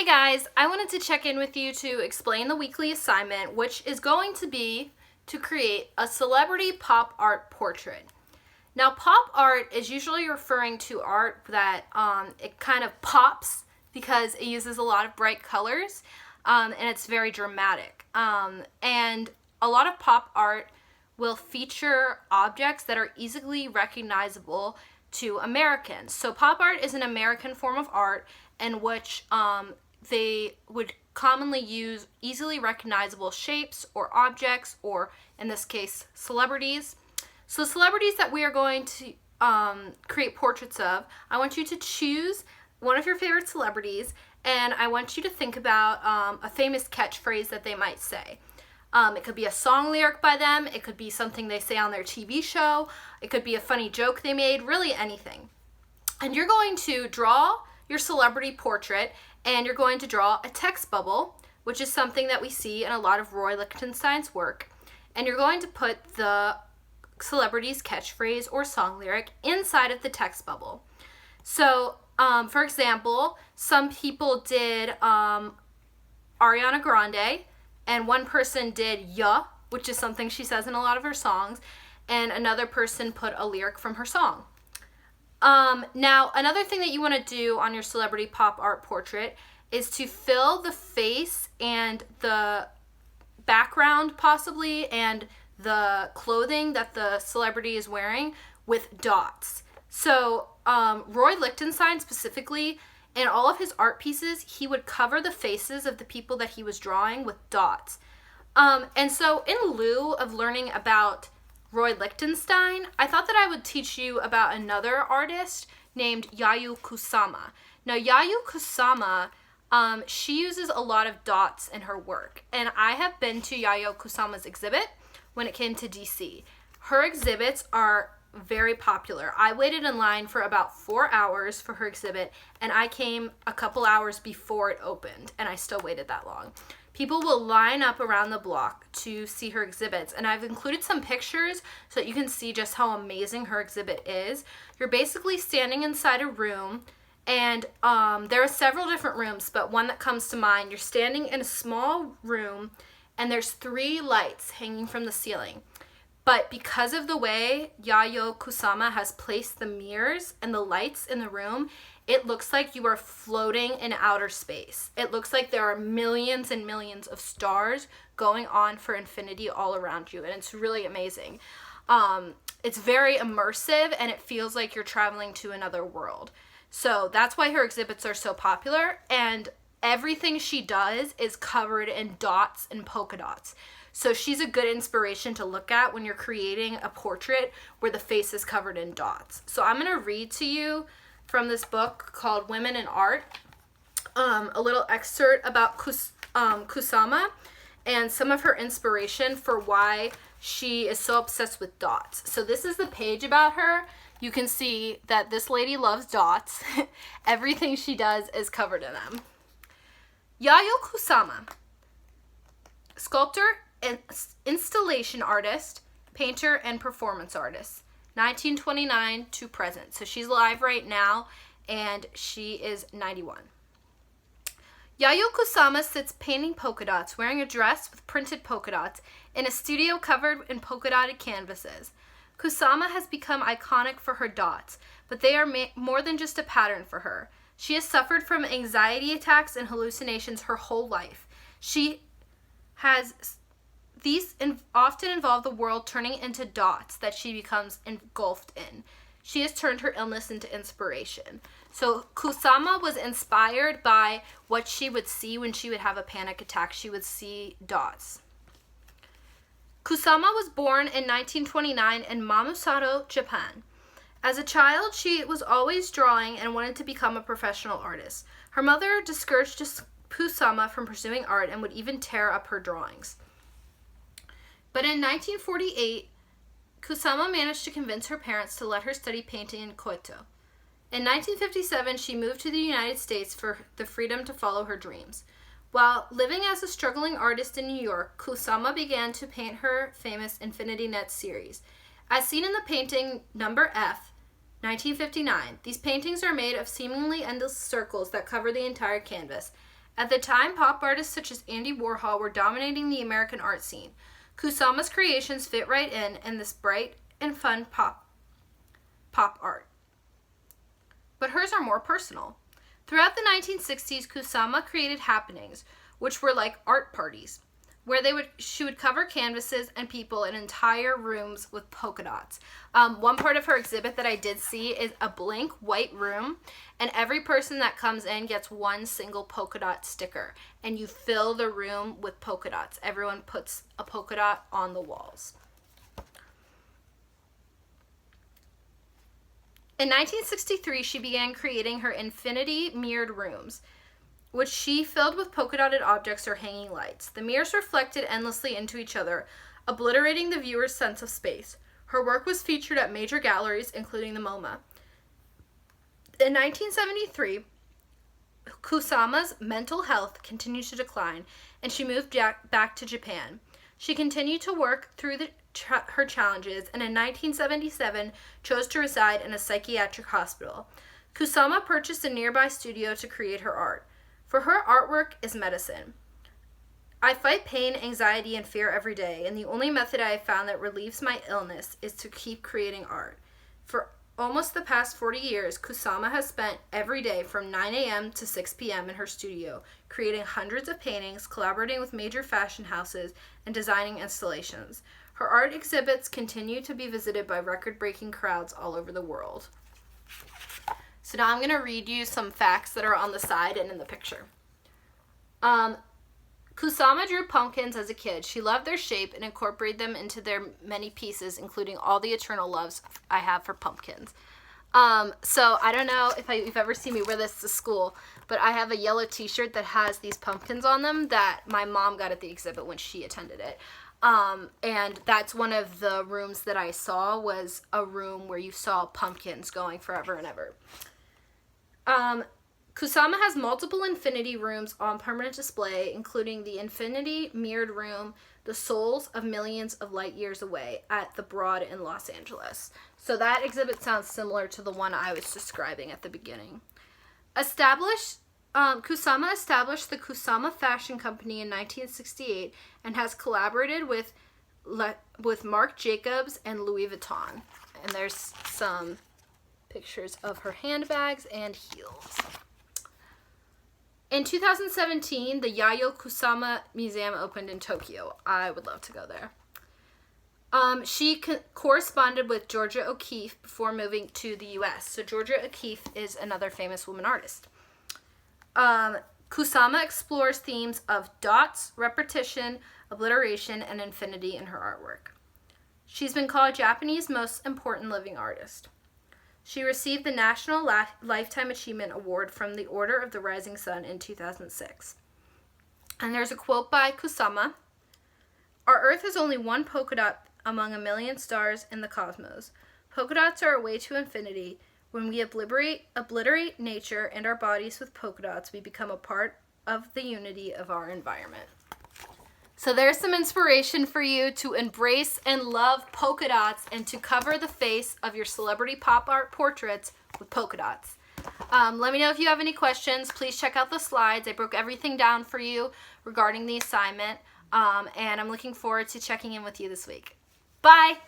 Hey guys, I wanted to check in with you to explain the weekly assignment, which is going to be to create a celebrity pop art portrait. Now, pop art is usually referring to art that it kind of pops because it uses a lot of bright colors and it's very dramatic. And a lot of pop art will feature objects that are easily recognizable to Americans. So pop art is an American form of art in which they would commonly use easily recognizable shapes or objects, or in this case, celebrities. So celebrities that we are going to create portraits of, I want you to choose one of your favorite celebrities, and I want you to think about a famous catchphrase that they might say. It could be a song lyric by them, it could be something they say on their TV show, it could be a funny joke they made, really anything. And you're going to draw your celebrity portrait, and you're going to draw a text bubble, which is something that we see in a lot of Roy Lichtenstein's work, and you're going to put the celebrity's catchphrase or song lyric inside of the text bubble. So, for example, some people did Ariana Grande, and one person did "ya," which is something she says in a lot of her songs, and another person put a lyric from her song. Now, another thing that you want to do on your celebrity pop art portrait is to fill the face and the background possibly and the clothing that the celebrity is wearing with dots. So, Roy Lichtenstein specifically, in all of his art pieces, he would cover the faces of the people that he was drawing with dots. And so in lieu of learning about Roy Lichtenstein, I thought that I would teach you about another artist named Yayoi Kusama. Now, Yayoi Kusama, she uses a lot of dots in her work, and I have been to Yayoi Kusama's exhibit when it came to DC. Her exhibits are very popular. I waited in line for about 4 hours for her exhibit, and I came a couple hours before it opened, and I still waited that long. People will line up around the block to see her exhibits, and I've included some pictures so that you can see just how amazing her exhibit is. You're basically standing inside a room, and there are several different rooms, but one that comes to mind, you're standing in a small room, and there's 3 lights hanging from the ceiling. But because of the way Yayoi Kusama has placed the mirrors and the lights in the room, it looks like you are floating in outer space. It looks like there are millions and millions of stars going on for infinity all around you, and it's really amazing. It's very immersive, and it feels like you're traveling to another world. So that's why her exhibits are so popular, and everything she does is covered in dots and polka dots. So she's a good inspiration to look at when you're creating a portrait where the face is covered in dots. So I'm going to read to you from this book called Women in Art, a little excerpt about Kusama and some of her inspiration for why she is so obsessed with dots. So this is the page about her. You can see that this lady loves dots. Everything she does is covered in them. Yayoi Kusama, sculptor and installation artist, painter, and performance artist, 1929 to present. So she's alive right now, and she is 91. Yayoi Kusama sits painting polka dots, wearing a dress with printed polka dots, in a studio covered in polka dotted canvases. Kusama has become iconic for her dots, but they are more than just a pattern for her. She has suffered from anxiety attacks and hallucinations her whole life. These often involve the world turning into dots that she becomes engulfed in. She has turned her illness into inspiration. So Kusama was inspired by what she would see when she would have a panic attack. She would see dots. Kusama was born in 1929 in Mamusato, Japan. As a child, she was always drawing and wanted to become a professional artist. Her mother discouraged Kusama from pursuing art and would even tear up her drawings. But in 1948, Kusama managed to convince her parents to let her study painting in Kyoto. In 1957, she moved to the United States for the freedom to follow her dreams. While living as a struggling artist in New York, Kusama began to paint her famous Infinity Net series. As seen in the painting Number F, 1959, these paintings are made of seemingly endless circles that cover the entire canvas. At the time, pop artists such as Andy Warhol were dominating the American art scene. Kusama's creations fit right in this bright and fun pop art. But hers are more personal. Throughout the 1960s, Kusama created happenings, which were like art parties, where she would cover canvases and people in entire rooms with polka dots. One part of her exhibit that I did see is a blank white room, and every person that comes in gets one single polka dot sticker, and you fill the room with polka dots. Everyone puts a polka dot on the walls. In 1963, she began creating her infinity mirrored rooms, which she filled with polka-dotted objects or hanging lights. The mirrors reflected endlessly into each other, obliterating the viewer's sense of space. Her work was featured at major galleries, including the MoMA. In 1973, Kusama's mental health continued to decline, and she moved back to Japan. She continued to work through her challenges, and in 1977 chose to reside in a psychiatric hospital. Kusama purchased a nearby studio to create her art. For her, artwork is medicine. I fight pain, anxiety, and fear every day, and the only method I have found that relieves my illness is to keep creating art. For almost the past 40 years, Kusama has spent every day from 9 a.m. to 6 p.m. in her studio, creating hundreds of paintings, collaborating with major fashion houses, and designing installations. Her art exhibits continue to be visited by record-breaking crowds all over the world. So now I'm going to read you some facts that are on the side and in the picture. Kusama drew pumpkins as a kid. She loved their shape and incorporated them into their many pieces, including all the eternal loves I have for pumpkins. So I don't know if you've ever seen me wear this to school, but I have a yellow t-shirt that has these pumpkins on them that my mom got at the exhibit when she attended it. And that's one of the rooms that I saw, was a room where you saw pumpkins going forever and ever. Kusama has multiple infinity rooms on permanent display, including the infinity mirrored room, the souls of millions of light years away, at the Broad in Los Angeles. So that exhibit sounds similar to the one I was describing at the beginning. Kusama established the Kusama Fashion Company in 1968 and has collaborated with Marc Jacobs and Louis Vuitton. And there's some pictures of her handbags and heels. In 2017, the Yayoi Kusama Museum opened in Tokyo. I would love to go there. She corresponded with Georgia O'Keeffe before moving to the U.S. So Georgia O'Keeffe is another famous woman artist. Kusama explores themes of dots, repetition, obliteration, and infinity in her artwork. She's been called Japanese most important living artist. She received the National Lifetime Achievement Award from the Order of the Rising Sun in 2006. And there's a quote by Kusama: "Our Earth is only one polka dot among a million stars in the cosmos. Polka dots are a way to infinity. When we obliterate nature and our bodies with polka dots, we become a part of the unity of our environment." So there's some inspiration for you to embrace and love polka dots and to cover the face of your celebrity pop art portraits with polka dots. Let me know if you have any questions. Please check out the slides. I broke everything down for you regarding the assignment, and I'm looking forward to checking in with you this week. Bye!